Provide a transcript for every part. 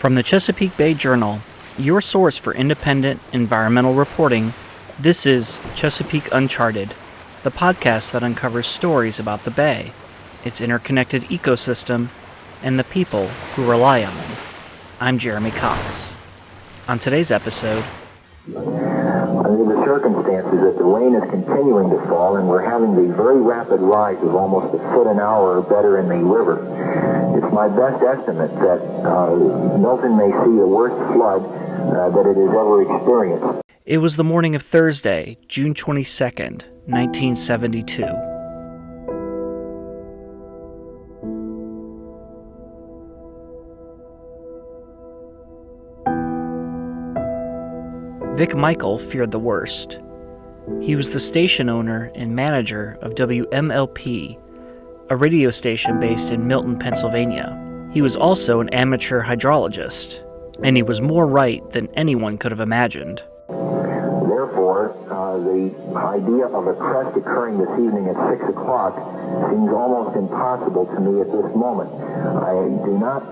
From the Chesapeake Bay Journal, your source for independent environmental reporting, this is Chesapeake Uncharted, the podcast that uncovers stories about the bay, its interconnected ecosystem, and the people who rely on them. I'm Jeremy Cox. On today's episode, under the circumstances that the rain is continuing to fall and we're having the very rapid rise of almost a foot an hour or better in the river, it's my best estimate that Milton may see the worst flood that it has ever experienced. It was the morning of Thursday, June 22nd, 1972. Vic Michael feared the worst. He was the station owner and manager of WMLP, a radio station based in Milton, Pennsylvania. He was also an amateur hydrologist, and he was more right than anyone could have imagined. Therefore, the idea of a crest occurring this evening at 6 o'clock seems almost impossible to me at this moment. I do not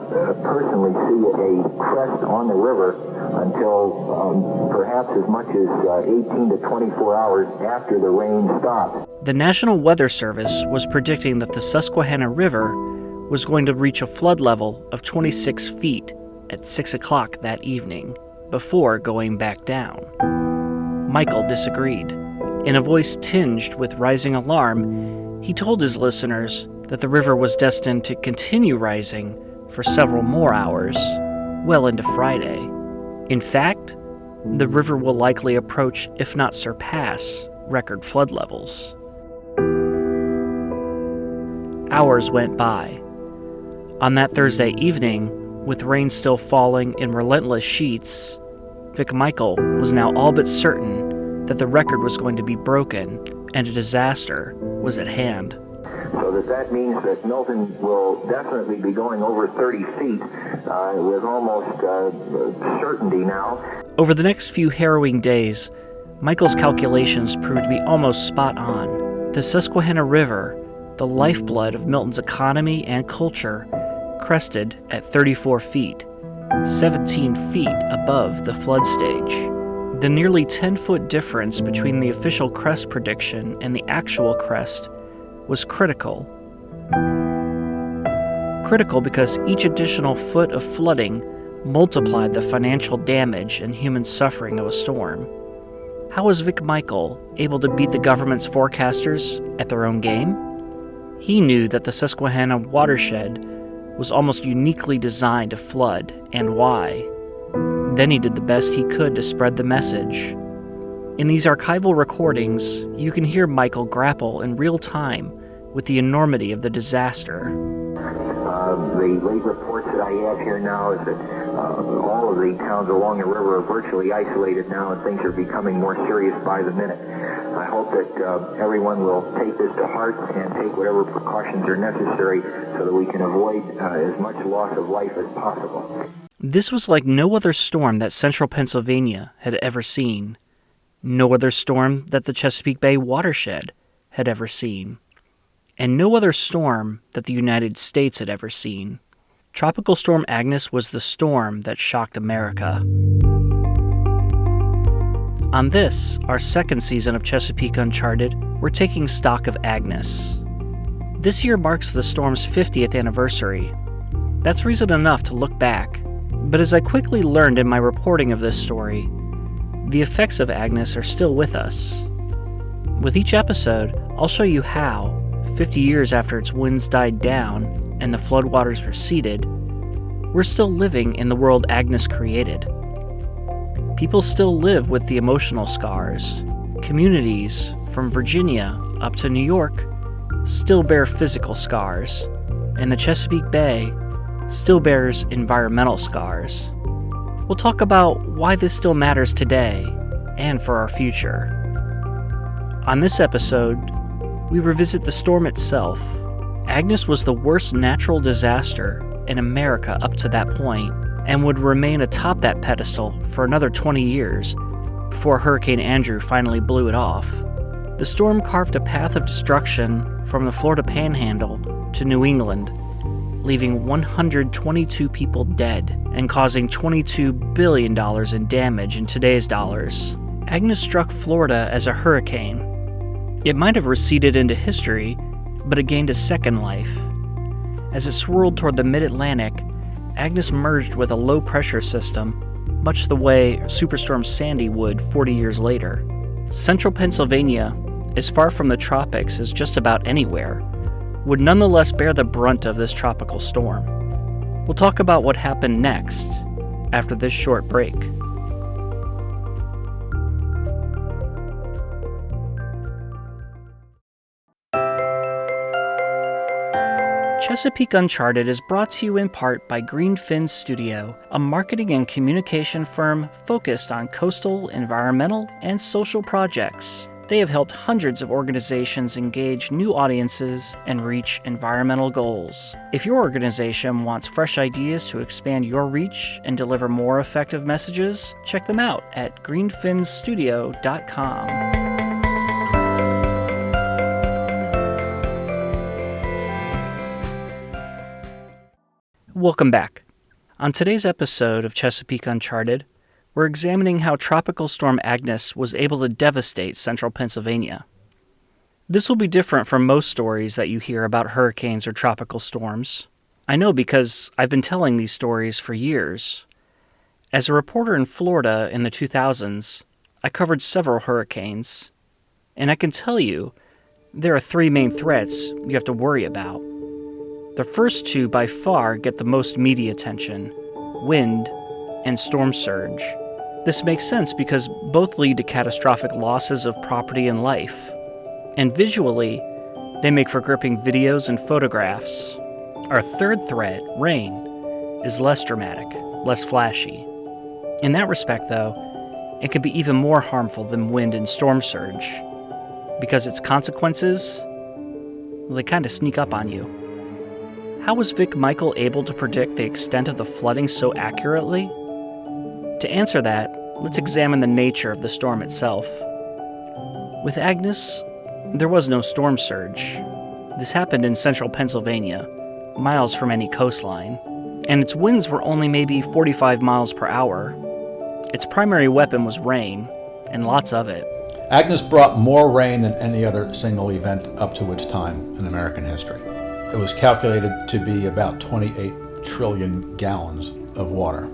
personally see a crest on the river until perhaps as much as 18 to 24 hours after the rain stops. The National Weather Service was predicting that the Susquehanna River was going to reach a flood level of 26 feet at 6 o'clock that evening, before going back down. Michael disagreed. In a voice tinged with rising alarm, he told his listeners that the river was destined to continue rising for several more hours, well into Friday. In fact, the river will likely approach, if not surpass, record flood levels. Hours went by. On that Thursday evening, with rain still falling in relentless sheets, Vic Michael was now all but certain that the record was going to be broken and a disaster was at hand. So that means that Milton will definitely be going over 30 feet with almost certainty now. Over the next few harrowing days, Michael's calculations proved to be almost spot on. The Susquehanna River, the lifeblood of Milton's economy and culture, crested at 34 feet, 17 feet above the flood stage. The nearly 10-foot difference between the official crest prediction and the actual crest was critical. Critical because each additional foot of flooding multiplied the financial damage and human suffering of a storm. How was Vic Michael able to beat the government's forecasters at their own game? He knew that the Susquehanna watershed was almost uniquely designed to flood, and why. Then he did the best he could to spread the message. In these archival recordings, you can hear Michael grapple in real time with the enormity of the disaster. The late reports that I have here now is that all of the towns along the river are virtually isolated now, and things are becoming more serious by the minute. I hope that everyone will take this to heart and take whatever precautions are necessary so that we can avoid as much loss of life as possible. This was like no other storm that central Pennsylvania had ever seen. No other storm that the Chesapeake Bay watershed had ever seen. And no other storm that the United States had ever seen. Tropical Storm Agnes was the storm that shocked America. On this, our second season of Chesapeake Uncharted, we're taking stock of Agnes. This year marks the storm's 50th anniversary. That's reason enough to look back. But as I quickly learned in my reporting of this story, the effects of Agnes are still with us. With each episode, I'll show you how, 50 years after its winds died down and the floodwaters receded, we're still living in the world Agnes created. People still live with the emotional scars. Communities, from Virginia up to New York, still bear physical scars. And the Chesapeake Bay still bears environmental scars. We'll talk about why this still matters today and for our future. On this episode, we revisit the storm itself. Agnes was the worst natural disaster in America up to that point and would remain atop that pedestal for another 20 years before Hurricane Andrew finally blew it off. The storm carved a path of destruction from the Florida Panhandle to New England leaving 122 people dead and causing $22 billion in damage in today's dollars. Agnes struck Florida as a hurricane. It might have receded into history, but it gained a second life. As it swirled toward the mid-Atlantic, Agnes merged with a low-pressure system, much the way Superstorm Sandy would 40 years later. Central Pennsylvania, as far from the tropics as just about anywhere, would nonetheless bear the brunt of this tropical storm. We'll talk about what happened next, after this short break. Chesapeake Uncharted is brought to you in part by Greenfin Studio, a marketing and communication firm focused on coastal, environmental, and social projects. They have helped hundreds of organizations engage new audiences and reach environmental goals. If your organization wants fresh ideas to expand your reach and deliver more effective messages, check them out at greenfinstudio.com. Welcome back. On today's episode of Chesapeake Uncharted, we're examining how Tropical Storm Agnes was able to devastate central Pennsylvania. This will be different from most stories that you hear about hurricanes or tropical storms. I know because I've been telling these stories for years. As a reporter in Florida in the 2000s, I covered several hurricanes, and I can tell you there are three main threats you have to worry about. The first two by far get the most media attention: wind and storm surge. This makes sense because both lead to catastrophic losses of property and life. And visually, they make for gripping videos and photographs. Our third threat, rain, is less dramatic, less flashy. In that respect, though, it can be even more harmful than wind and storm surge, because its consequences, they kind of sneak up on you. How was Vic Michael able to predict the extent of the flooding so accurately? To answer that, let's examine the nature of the storm itself. With Agnes, there was no storm surge. This happened in central Pennsylvania, miles from any coastline, and its winds were only maybe 45 miles per hour. Its primary weapon was rain, and lots of it. Agnes brought more rain than any other single event up to its time in American history. It was calculated to be about 28 trillion gallons of water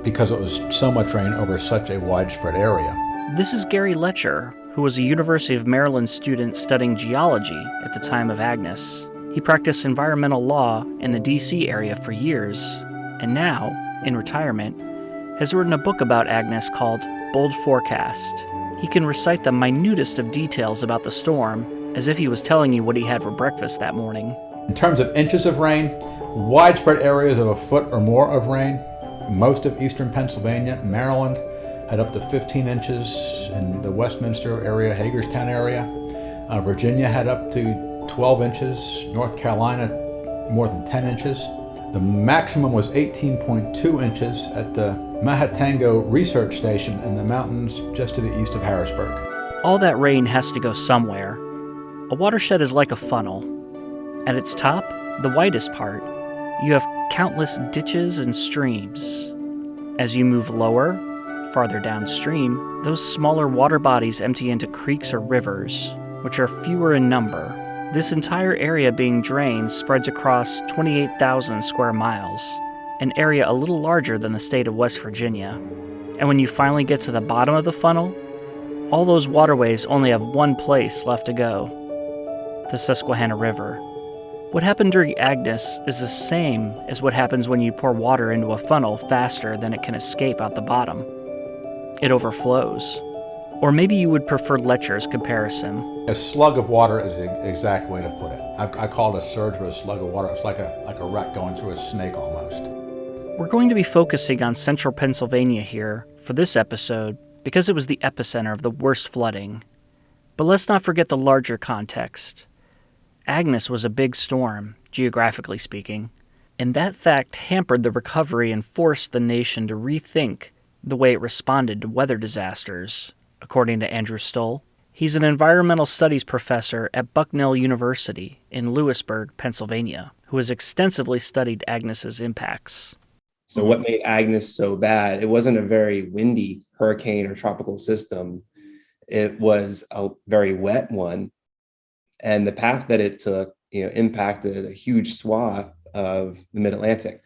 because it was so much rain over such a widespread area. This is Gary Letcher, who was a University of Maryland student studying geology at the time of Agnes. He practiced environmental law in the D.C. area for years, and now, in retirement, has written a book about Agnes called Bold Forecast. He can recite the minutest of details about the storm as if he was telling you what he had for breakfast that morning. In terms of inches of rain, widespread areas of a foot or more of rain. Most of eastern Pennsylvania, Maryland, had up to 15 inches. In the Westminster area, Hagerstown area, Virginia had up to 12 inches. North Carolina, more than 10 inches. The maximum was 18.2 inches at the Mahatango Research Station in the mountains just to the east of Harrisburg. All that rain has to go somewhere. A watershed is like a funnel. At its top, the widest part, you have countless ditches and streams. As you move lower, farther downstream, those smaller water bodies empty into creeks or rivers, which are fewer in number. This entire area being drained spreads across 28,000 square miles, an area a little larger than the state of West Virginia. And when you finally get to the bottom of the funnel, all those waterways only have one place left to go: the Susquehanna River. What happened during Agnes is the same as what happens when you pour water into a funnel faster than it can escape out the bottom. It overflows. Or maybe you would prefer Letcher's comparison. A slug of water is the exact way to put it. I call it a surge with a slug of water. It's like a rat going through a snake almost. We're going to be focusing on central Pennsylvania here for this episode because it was the epicenter of the worst flooding. But let's not forget the larger context. Agnes was a big storm, geographically speaking, and that fact hampered the recovery and forced the nation to rethink the way it responded to weather disasters, according to Andrew Stoll. He's an environmental studies professor at Bucknell University in Lewisburg, Pennsylvania, who has extensively studied Agnes's impacts. So what made Agnes so bad? It wasn't a very windy hurricane or tropical system. It was a very wet one. And the path that it took, impacted a huge swath of the mid-Atlantic.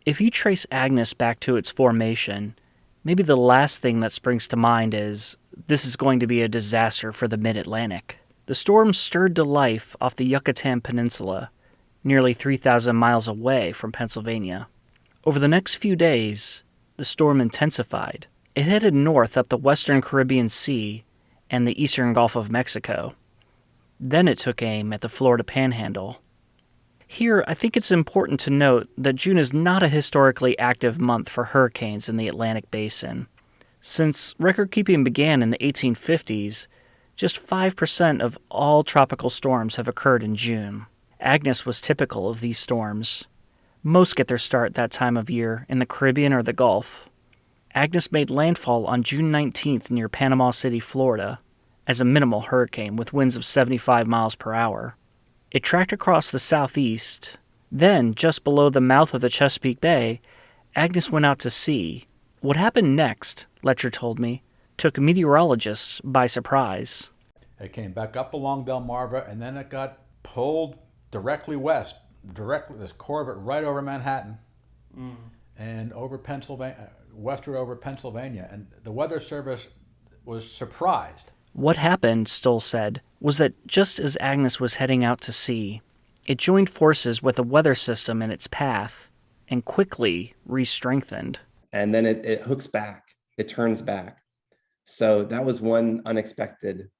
If you trace Agnes back to its formation, maybe the last thing that springs to mind is this is going to be a disaster for the mid-Atlantic. The storm stirred to life off the Yucatan Peninsula, nearly 3,000 miles away from Pennsylvania. Over the next few days, the storm intensified. It headed north up the western Caribbean Sea and the eastern Gulf of Mexico. Then it took aim at the Florida Panhandle. Here, I think it's important to note that June is not a historically active month for hurricanes in the Atlantic Basin. Since record-keeping began in the 1850s, just 5% of all tropical storms have occurred in June. Agnes was typical of these storms. Most get their start that time of year in the Caribbean or the Gulf. Agnes made landfall on June 19th near Panama City, Florida, as a minimal hurricane with winds of 75 miles per hour. It tracked across the southeast. Then, just below the mouth of the Chesapeake Bay, Agnes went out to sea. What happened next, Letcher told me, took meteorologists by surprise. It came back up along Delmarva, and then it got pulled directly west, this core of it right over Manhattan, and over Pennsylvania, westward over Pennsylvania. And the Weather Service was surprised. What happened, Stoll said, was that just as Agnes was heading out to sea, it joined forces with a weather system in its path and quickly re-strengthened. And then it hooks back, it turns back. So that was one unexpected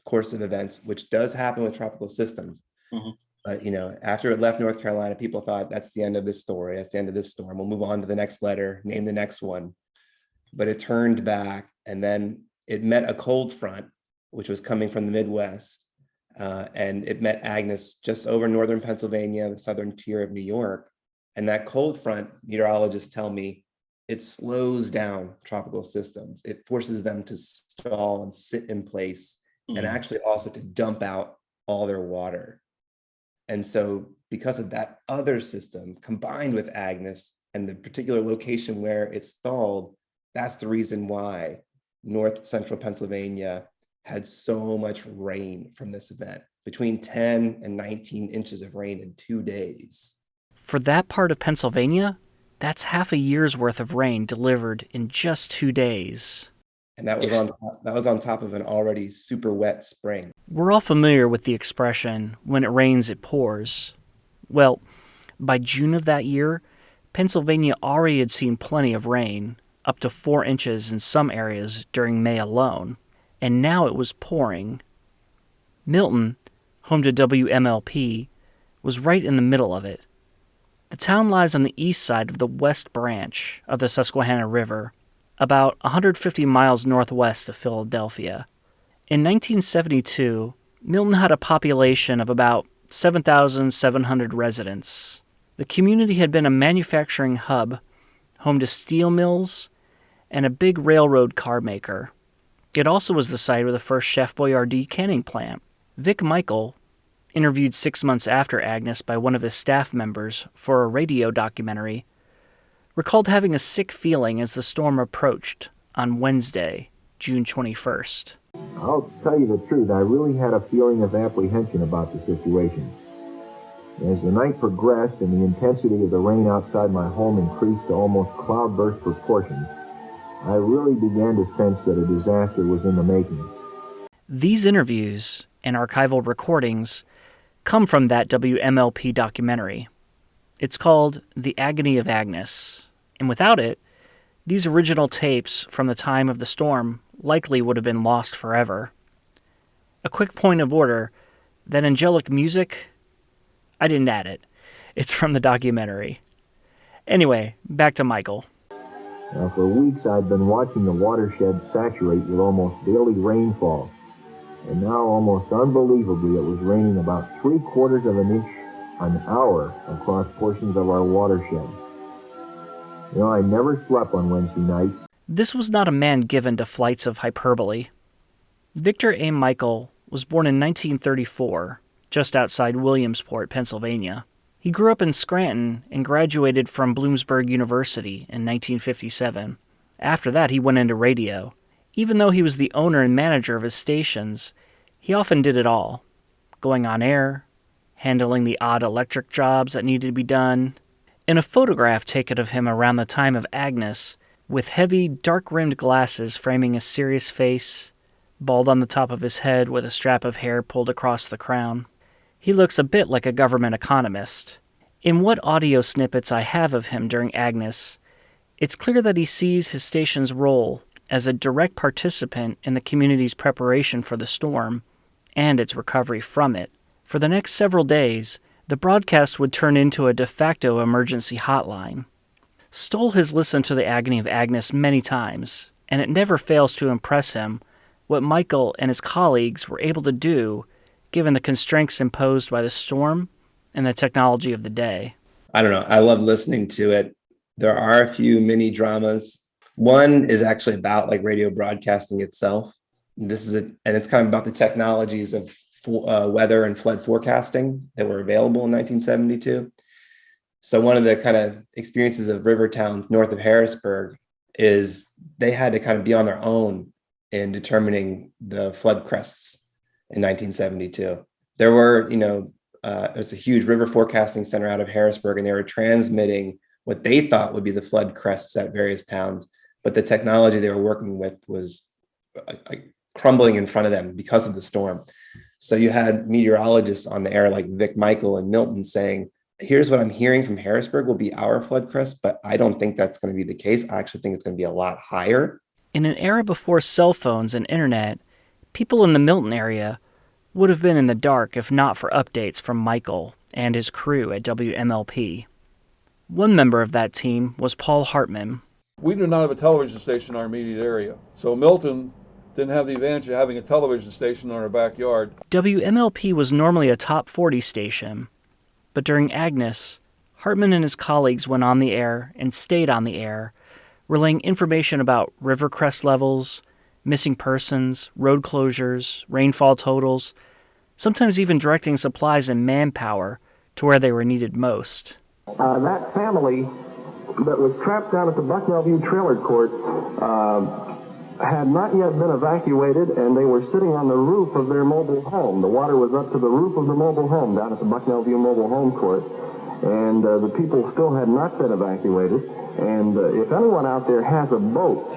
course of events, which does happen with tropical systems. Mm-hmm. But, after it left North Carolina, people thought that's the end of this story. That's the end of this storm. We'll move on to the next letter, name the next one. But it turned back, and then it met a cold front, which was coming from the Midwest. And it met Agnes just over northern Pennsylvania, the southern tier of New York. And that cold front, meteorologists tell me, it slows down tropical systems. It forces them to stall and sit in place, and actually also to dump out all their water. And so because of that other system combined with Agnes and the particular location where it stalled, that's the reason why north central Pennsylvania had so much rain from this event, between 10 and 19 inches of rain in 2 days. For that part of Pennsylvania, that's half a year's worth of rain delivered in just 2 days. And that was on top of an already super wet spring. We're all familiar with the expression, when it rains, it pours. Well, by June of that year, Pennsylvania already had seen plenty of rain, up to 4 inches in some areas during May alone, and now it was pouring. Milton, home to WMLP, was right in the middle of it. The town lies on the east side of the West Branch of the Susquehanna River, about 150 miles northwest of Philadelphia. In 1972, Milton had a population of about 7,700 residents. The community had been a manufacturing hub, home to steel mills and a big railroad car maker. It also was the site of the first Chef Boyardee canning plant. Vic Michael, interviewed 6 months after Agnes by one of his staff members for a radio documentary, recalled having a sick feeling as the storm approached on Wednesday, June 21st. I'll tell you the truth, I really had a feeling of apprehension about the situation. As the night progressed and the intensity of the rain outside my home increased to almost cloudburst proportions, I really began to sense that a disaster was in the making. These interviews and archival recordings come from that WMLP documentary. It's called The Agony of Agnes, and without it, these original tapes from the time of the storm likely would have been lost forever. A quick point of order, that angelic music, I didn't add it. It's from the documentary. Anyway, back to Michael. Now, for weeks I'd been watching the watershed saturate with almost daily rainfall. And now, almost unbelievably, it was raining about 3/4 of an inch an hour across portions of our watershed. I never slept on Wednesday nights. This was not a man given to flights of hyperbole. Victor A. Michael was born in 1934, just outside Williamsport, Pennsylvania. He grew up in Scranton and graduated from Bloomsburg University in 1957. After that, he went into radio. Even though he was the owner and manager of his stations, he often did it all, going on air, handling the odd electric jobs that needed to be done. In a photograph taken of him around the time of Agnes, with heavy, dark-rimmed glasses framing his serious face, bald on the top of his head with a strap of hair pulled across the crown, he looks a bit like a government economist. In what audio snippets I have of him during Agnes, it's clear that he sees his station's role as a direct participant in the community's preparation for the storm and its recovery from it. For the next several days, the broadcast would turn into a de facto emergency hotline. Stoll has listened to the agony of Agnes many times, and it never fails to impress him what Michael and his colleagues were able to do given the constraints imposed by the storm and the technology of the day. I don't know. I love listening to it. There are a few mini dramas. One is actually about like radio broadcasting itself. And it's kind of about the technologies of weather and flood forecasting that were available in 1972. So one of the kind of experiences of river towns north of Harrisburg is they had to kind of be on their own in determining the flood crests in 1972. There were, there's a huge river forecasting center out of Harrisburg, and they were transmitting what they thought would be the flood crests at various towns. But the technology they were working with was crumbling in front of them because of the storm. So you had meteorologists on the air like Vic Michael and Milton saying, here's what I'm hearing from Harrisburg will be our flood crest, but I don't think that's going to be the case. I actually think it's going to be a lot higher. In an era before cell phones and internet, people in the Milton area would have been in the dark if not for updates from Michael and his crew at WMLP. One member of that team was Paul Hartman. We do not have a television station in our immediate area, so Milton didn't have the advantage of having a television station in our backyard. WMLP was normally a top 40 station, but during Agnes, Hartman and his colleagues went on the air and stayed on the air, relaying information about river crest levels, missing persons, road closures, rainfall totals, sometimes even directing supplies and manpower to where they were needed most. That family that was trapped down at the Bucknell View Trailer Court had not yet been evacuated, and they were sitting on the roof of their mobile home. The water was up to the roof of the mobile home down at the Bucknell View Mobile Home Court, and the people still had not been evacuated. And if anyone out there has a boat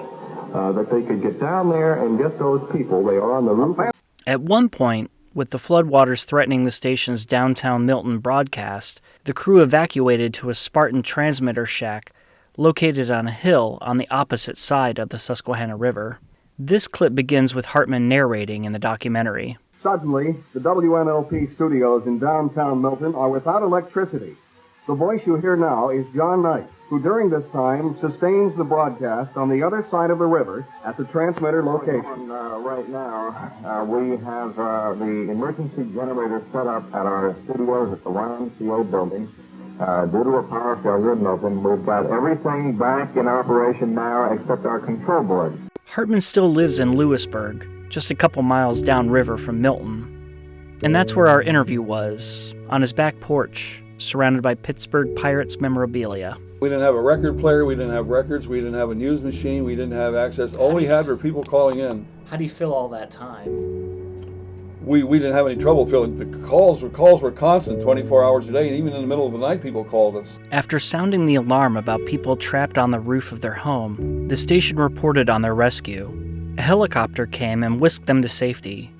that they could get down there and get those people, they are on the roof. At one point, with the floodwaters threatening the station's downtown Milton broadcast, the crew evacuated to a Spartan transmitter shack located on a hill on the opposite side of the Susquehanna River. This clip begins with Hartman narrating in the documentary. Suddenly, the WMLP studios in downtown Milton are without electricity. The voice you hear now is John Knight, who during this time sustains the broadcast on the other side of the river at the transmitter location. Right now, we have the emergency generator set up at our studios at the YMCA building. Due to a power failure in Milton, we've got everything back in operation now except our control board. Hartman still lives in Lewisburg, just a couple miles downriver from Milton. And that's where our interview was, on his back porch, surrounded by Pittsburgh Pirates memorabilia. We didn't have a record player, we didn't have records, we didn't have a news machine, we didn't have access. All we had were people calling in. How do you fill all that time? We didn't have any trouble filling. The calls were constant, 24 hours a day, and even in the middle of the night people called us. After sounding the alarm about people trapped on the roof of their home, the station reported on their rescue. A helicopter came and whisked them to safety.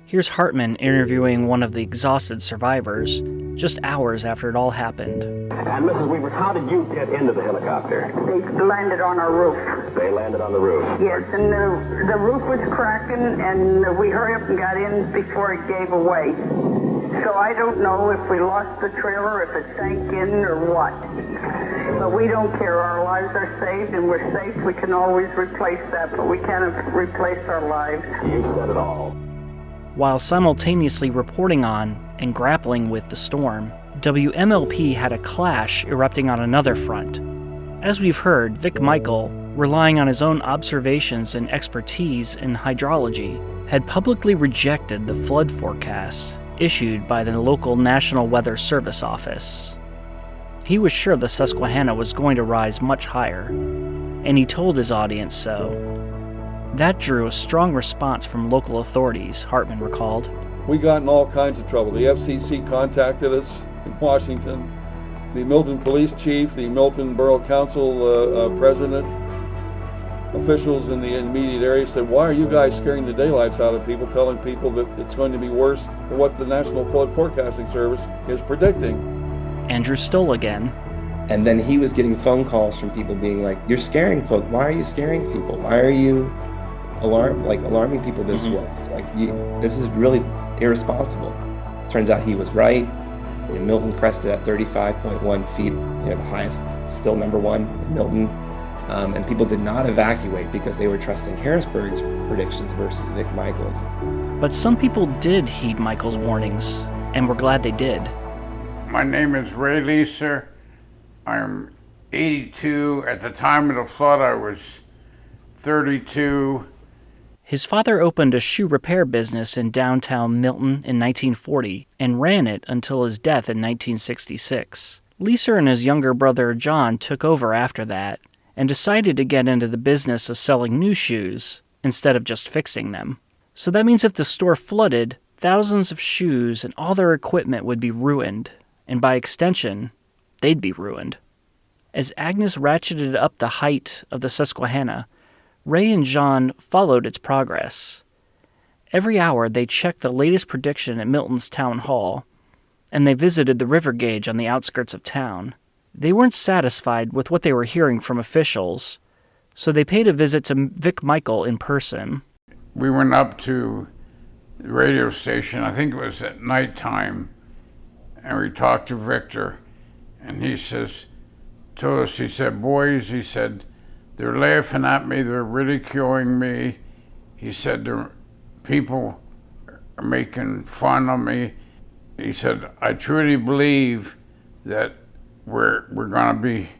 Here's Hartman interviewing one of the exhausted survivors, just hours after it all happened. And Mrs. Weaver, how did you get into the helicopter? They landed on our roof. They landed on the roof. Yes, and the roof was cracking, and we hurried up and got in before it gave away. So I don't know if we lost the trailer, if it sank in, or what. But we don't care. Our lives are saved, and we're safe. We can always replace that, but we can't replace our lives. You said it all. While simultaneously reporting on and grappling with the storm, WMLP had a clash erupting on another front. As we've heard, Vic Michael relying on his own observations and expertise in hydrology, had publicly rejected the flood forecast issued by the local National Weather Service office. He was sure the Susquehanna was going to rise much higher, and he told his audience so. That drew a strong response from local authorities, Hartman recalled. We got in all kinds of trouble. The FCC contacted us in Washington. The Milton Police Chief, the Milton Borough Council President, officials in the immediate area said, why are you guys scaring the daylights out of people, telling people that it's going to be worse than what the National Flood Forecasting Service is predicting? Andrew Stoll again. And then he was getting phone calls from people being like, you're scaring folk. Why are you scaring people? Why are you alarming people this way? This is really irresponsible. Turns out he was right. Milton crested at 35.1 feet, the highest, still number one in Milton. And people did not evacuate because they were trusting Harrisburg's predictions versus Vic Michael's. But some people did heed Michael's warnings, and were glad they did. My name is Ray Leeser. I'm 82. At the time of the flood, I was 32. His father opened a shoe repair business in downtown Milton in 1940 and ran it until his death in 1966. Leeser and his younger brother John took over after that and decided to get into the business of selling new shoes instead of just fixing them. So that means if the store flooded, thousands of shoes and all their equipment would be ruined, and by extension, they'd be ruined. As Agnes ratcheted up the height of the Susquehanna, Ray and John followed its progress. Every hour, they checked the latest prediction at Milton's town hall, and they visited the river gauge on the outskirts of town. They weren't satisfied with what they were hearing from officials, so they paid a visit to Vic Michael in person. We went up to the radio station, I think it was at nighttime, and we talked to Victor, and he told us, he said, boys, he said, they're laughing at me, they're ridiculing me. He said, people are making fun of me. He said, I truly believe that we're going to be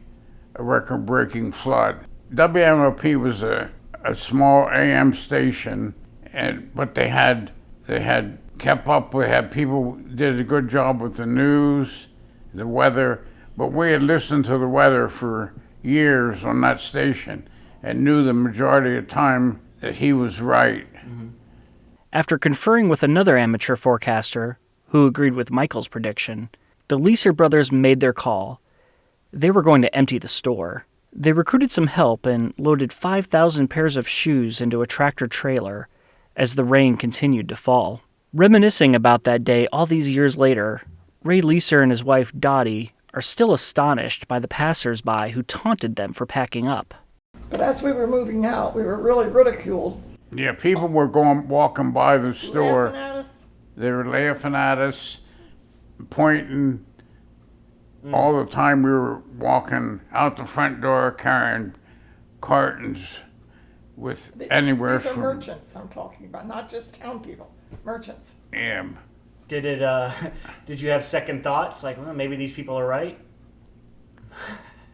a record-breaking flood. WMLP was a small AM station, but they had kept up. We had people did a good job with the news, the weather, but we had listened to the weather for years on that station and knew the majority of the time that he was right. Mm-hmm. After conferring with another amateur forecaster who agreed with Michael's prediction, the Leeser brothers made their call. They were going to empty the store. They recruited some help and loaded 5,000 pairs of shoes into a tractor trailer as the rain continued to fall. Reminiscing about that day all these years later, Ray Leeser and his wife Dottie are still astonished by the passers-by who taunted them for packing up. But as we were moving out, we were really ridiculed. Yeah, people were walking by the store. Laughing at us. They were laughing at us, pointing. All the time we were walking out the front door carrying cartons with anywhere These are from... merchants I'm talking about, not just town people. Merchants. Yeah. Did you have second thoughts? Like, well, maybe these people are right?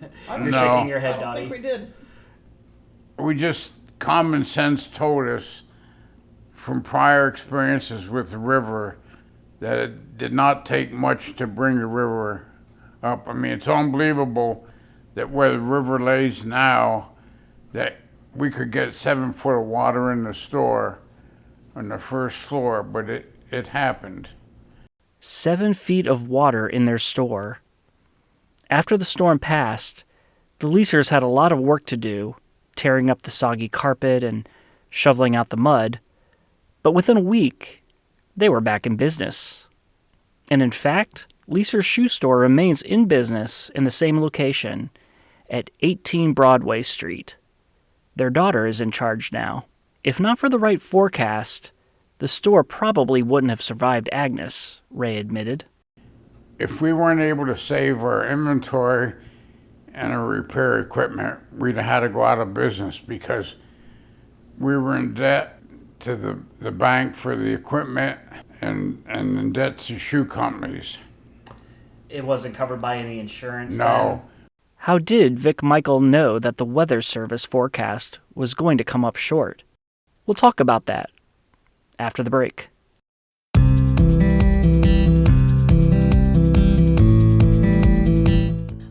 You're shaking your head, I don't Dottie. think we did. We just, common sense told us from prior experiences with the river that it did not take much to bring the river up. I mean, it's unbelievable that where the river lays now, that we could get 7 foot of water in the store on the first floor, but it happened. 7 feet of water in their store. After the storm passed, the Leesers had a lot of work to do, tearing up the soggy carpet and shoveling out the mud. But within a week, they were back in business. And in fact, Leeser's shoe store remains in business in the same location at 18 Broadway Street. Their daughter is in charge now. If not for the right forecast, the store probably wouldn't have survived Agnes, Ray admitted. If we weren't able to save our inventory and our repair equipment, we'd have had to go out of business because we were in debt to the bank for the equipment and in debt to shoe companies. It wasn't covered by any insurance? No. How did Vic Michael know that the Weather Service forecast was going to come up short? We'll talk about that after the break.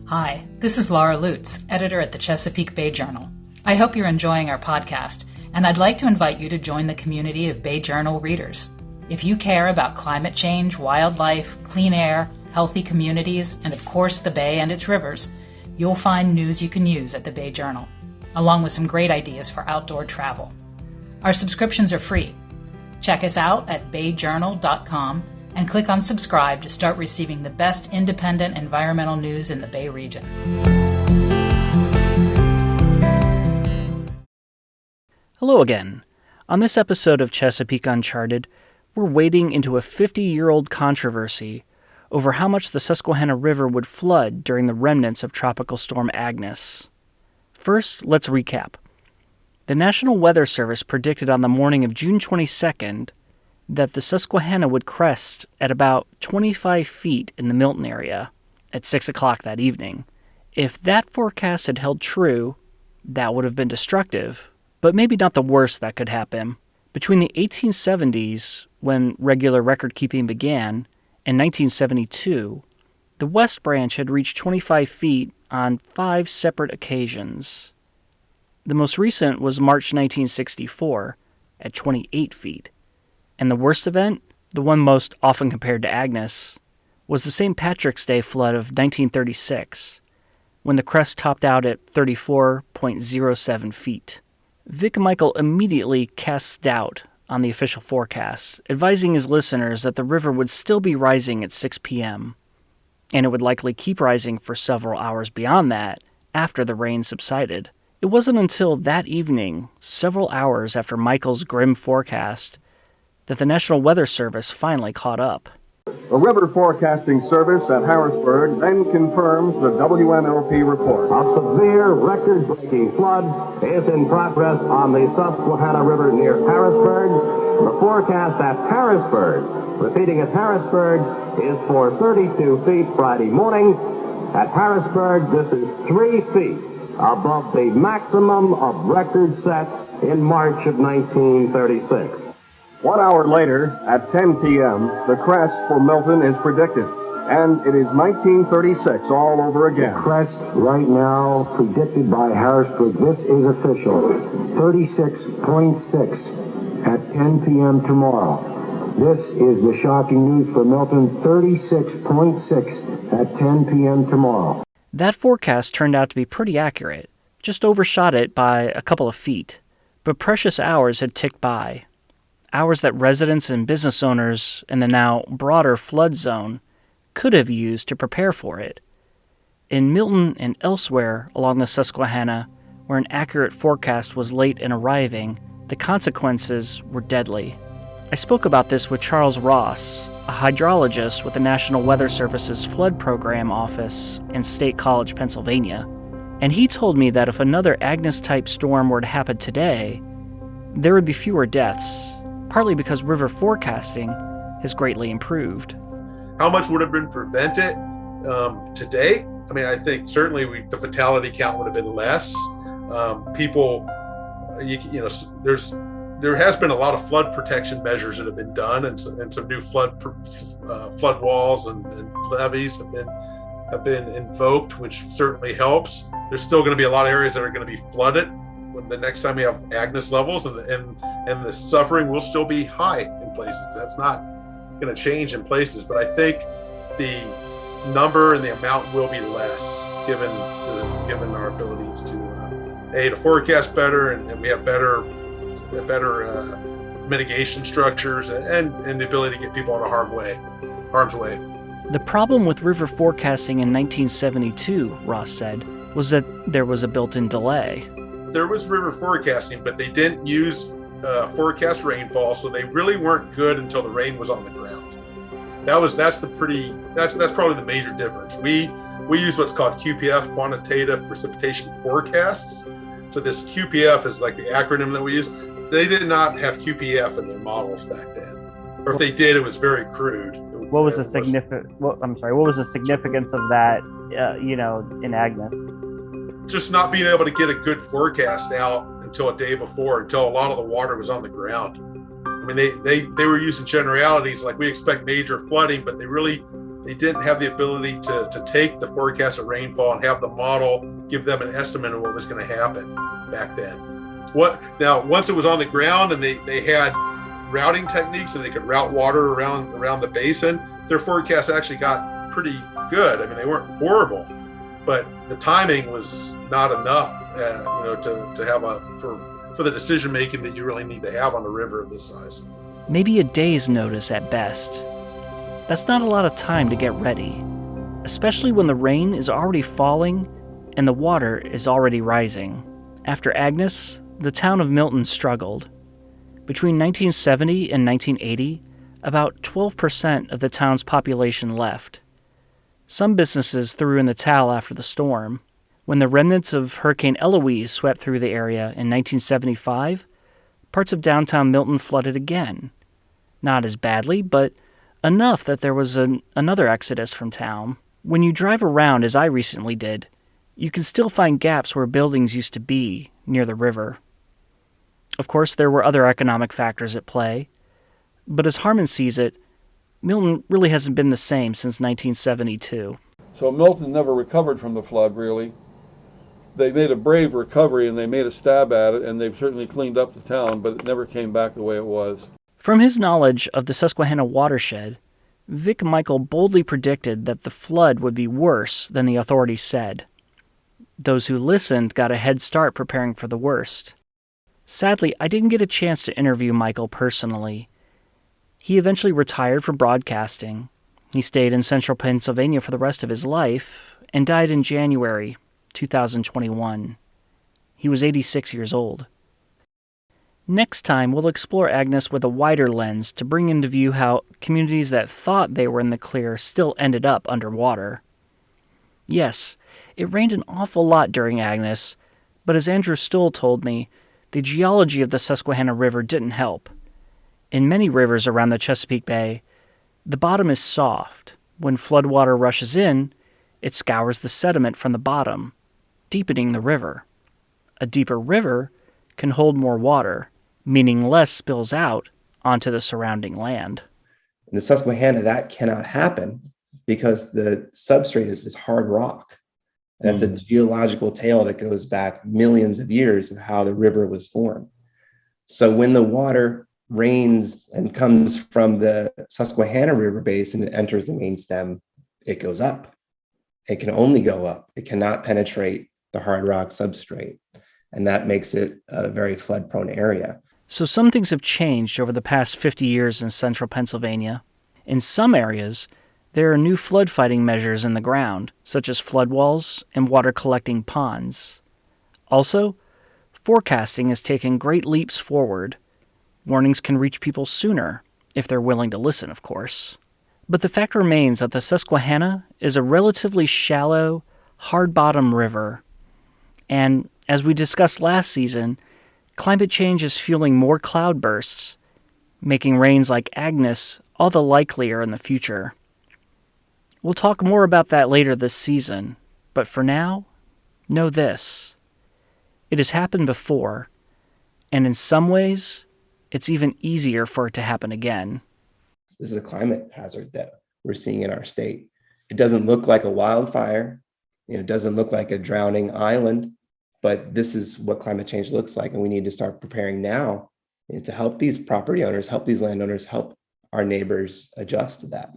Hi, this is Laura Lutz, editor at the Chesapeake Bay Journal. I hope you're enjoying our podcast, and I'd like to invite you to join the community of Bay Journal readers. If you care about climate change, wildlife, clean air, healthy communities, and of course the Bay and its rivers, you'll find news you can use at the Bay Journal, along with some great ideas for outdoor travel. Our subscriptions are free. Check us out at bayjournal.com and click on subscribe to start receiving the best independent environmental news in the Bay region. Hello again. On this episode of Chesapeake Uncharted, we're wading into a 50-year-old controversy over how much the Susquehanna River would flood during the remnants of Tropical Storm Agnes. First, let's recap. The National Weather Service predicted on the morning of June 22nd that the Susquehanna would crest at about 25 feet in the Milton area at 6 o'clock that evening. If that forecast had held true, that would have been destructive, but maybe not the worst that could happen. Between the 1870s, when regular record-keeping began, and 1972, the West Branch had reached 25 feet on 5 separate occasions. The most recent was March 1964, at 28 feet. And the worst event, the one most often compared to Agnes, was the St. Patrick's Day flood of 1936, when the crest topped out at 34.07 feet. Vic Michael immediately casts doubt on the official forecast, advising his listeners that the river would still be rising at 6 p.m., and it would likely keep rising for several hours beyond that after the rain subsided. It wasn't until that evening, several hours after Michael's grim forecast, that the National Weather Service finally caught up. The River Forecasting Service at Harrisburg then confirms the WMLP report. A severe record-breaking flood is in progress on the Susquehanna River near Harrisburg. The forecast at Harrisburg, repeating at Harrisburg, is for 32 feet Friday morning. At Harrisburg, this is 3 feet above the maximum of record set in March of 1936. 1 hour later, at 10 p.m., the crest for Milton is predicted, and it is 1936 all over again. The crest right now predicted by Harrisburg, this is official, 36.6 at 10 p.m. tomorrow. This is the shocking news for Milton, 36.6 at 10 p.m. tomorrow. That forecast turned out to be pretty accurate, just overshot it by a couple of feet, but precious hours had ticked by. Hours that residents and business owners in the now broader flood zone could have used to prepare for it. In Milton and elsewhere along the Susquehanna, where an accurate forecast was late in arriving, the consequences were deadly. I spoke about this with Charles Ross, a hydrologist with the National Weather Service's Flood Program Office in State College, Pennsylvania, and he told me that if another Agnes-type storm were to happen today, there would be fewer deaths, partly because river forecasting has greatly improved. How much would have been prevented today? I mean, I think certainly the fatality count would have been less. There has been a lot of flood protection measures that have been done, and some new flood walls and levees have been invoked, which certainly helps. There's still going to be a lot of areas that are going to be flooded when the next time we have Agnes levels, and the suffering will still be high in places. That's not going to change in places, but I think the number and the amount will be less given our abilities to forecast better, and we have better mitigation structures and the ability to get people out of harm's way. The problem with river forecasting in 1972, Ross said, was that there was a built-in delay. There was river forecasting, but they didn't use forecast rainfall, so they really weren't good until the rain was on the ground. That's probably the major difference. We use what's called QPF, quantitative precipitation forecasts. So this QPF is like the acronym that we use. They did not have QPF in their models back then, or if they did, it was very crude. What was the significance of that, in Agnes? Just not being able to get a good forecast out until a day before, until a lot of the water was on the ground. I mean, they were using generalities like we expect major flooding, but they didn't have the ability to take the forecast of rainfall and have the model give them an estimate of what was going to happen back then. Now, once it was on the ground and they had routing techniques and they could route water around the basin, their forecasts actually got pretty good. I mean, they weren't horrible, but the timing was not enough, to have for the decision making that you really need to have on a river of this size. Maybe a day's notice at best. That's not a lot of time to get ready, especially when the rain is already falling and the water is already rising. After Agnes, the town of Milton struggled. Between 1970 and 1980, about 12% of the town's population left. Some businesses threw in the towel after the storm. When the remnants of Hurricane Eloise swept through the area in 1975, parts of downtown Milton flooded again. Not as badly, but enough that there was another exodus from town. When you drive around, as I recently did, you can still find gaps where buildings used to be near the river. Of course, there were other economic factors at play, but as Harmon sees it, Milton really hasn't been the same since 1972. So Milton never recovered from the flood, really. They made a brave recovery and they made a stab at it, and they've certainly cleaned up the town, but it never came back the way it was. From his knowledge of the Susquehanna watershed, Vic Michael boldly predicted that the flood would be worse than the authorities said. Those who listened got a head start preparing for the worst. Sadly, I didn't get a chance to interview Michael personally. He eventually retired from broadcasting. He stayed in central Pennsylvania for the rest of his life and died in January 2021. He was 86 years old. Next time, we'll explore Agnes with a wider lens to bring into view how communities that thought they were in the clear still ended up underwater. Yes, it rained an awful lot during Agnes, but as Andrew Stoll told me, the geology of the Susquehanna River didn't help. In many rivers around the Chesapeake Bay, the bottom is soft. When floodwater rushes in, it scours the sediment from the bottom, deepening the river. A deeper river can hold more water, meaning less spills out onto the surrounding land. In the Susquehanna, that cannot happen because the substrate is hard rock. That's a geological tale that goes back millions of years of how the river was formed. So when the water rains and comes from the Susquehanna River basin and enters the main stem, it goes up. It can only go up. It cannot penetrate the hard rock substrate. And that makes it a very flood-prone area. So some things have changed over the past 50 years in central Pennsylvania. In some areas, there are new flood fighting measures in the ground, such as flood walls and water collecting ponds. Also, forecasting has taken great leaps forward. Warnings can reach people sooner, if they're willing to listen, of course. But the fact remains that the Susquehanna is a relatively shallow, hard-bottom river. And, as we discussed last season, climate change is fueling more cloudbursts, making rains like Agnes all the likelier in the future. We'll talk more about that later this season, but for now, know this. It has happened before, and in some ways, it's even easier for it to happen again. This is a climate hazard that we're seeing in our state. It doesn't look like a wildfire, it doesn't look like a drowning island, but this is what climate change looks like, and we need to start preparing now to help these property owners, help these landowners, help our neighbors adjust to that.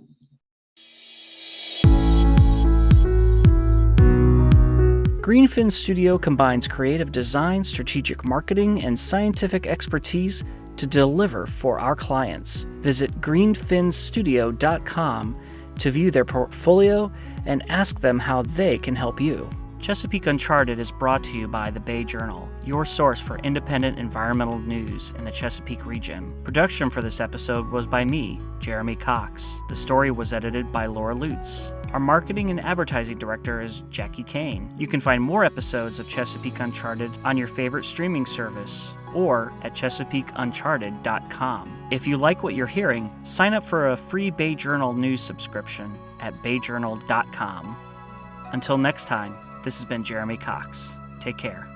Greenfin Studio combines creative design, strategic marketing, and scientific expertise to deliver for our clients. Visit greenfinstudio.com to view their portfolio and ask them how they can help you. Chesapeake Uncharted is brought to you by the Bay Journal, your source for independent environmental news in the Chesapeake region. Production for this episode was by me, Jeremy Cox. The story was edited by Laura Lutz. Our marketing and advertising director is Jackie Kane. You can find more episodes of Chesapeake Uncharted on your favorite streaming service or at ChesapeakeUncharted.com. If you like what you're hearing, sign up for a free Bay Journal news subscription at BayJournal.com. Until next time, this has been Jeremy Cox. Take care.